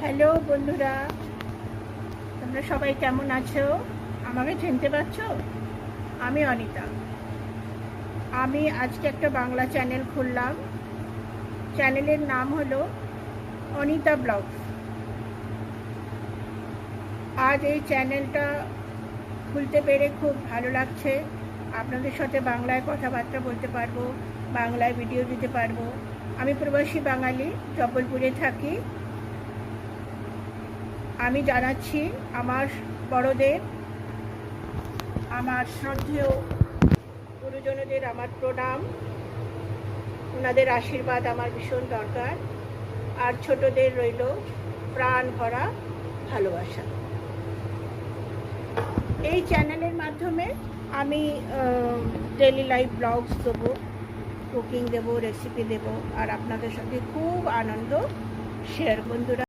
Hello বন্ধুরা, তোমরা সবাই কেমন আছো? আমাকে চিনতে পারছো? আমি অনিতা। আমি আজকে একটা বাংলা চ্যানেল খুললাম। চ্যানেলের নাম হলো অনিতা ব্লগস। আজ এই চ্যানেলটা খুলতে পেরে খুব ভালো লাগছে। আপনাদের সাথে বাংলায় কথাবার্তা বলতে পারবো, বাংলায় ভিডিও দিতে পারবো। আমি প্রবাসী বাঙালি, জব্বলপুরে থাকি। আমি জানাচ্ছি আমার বড়দের, আমার শ্রদ্ধেয় গুরুজনদের আমার প্রণাম। ওনাদের আশীর্বাদ আমার ভীষণ দরকার। আর ছোটদের রইল প্রাণ ভরা ভালোবাসা। এই চ্যানেলের মাধ্যমে আমি ডেইলি লাইফ ব্লগস দেবো, কুকিং দেবো, রেসিপি দেবো, আর আপনাদের সঙ্গে খুব আনন্দ শেয়ার। বন্ধুরা,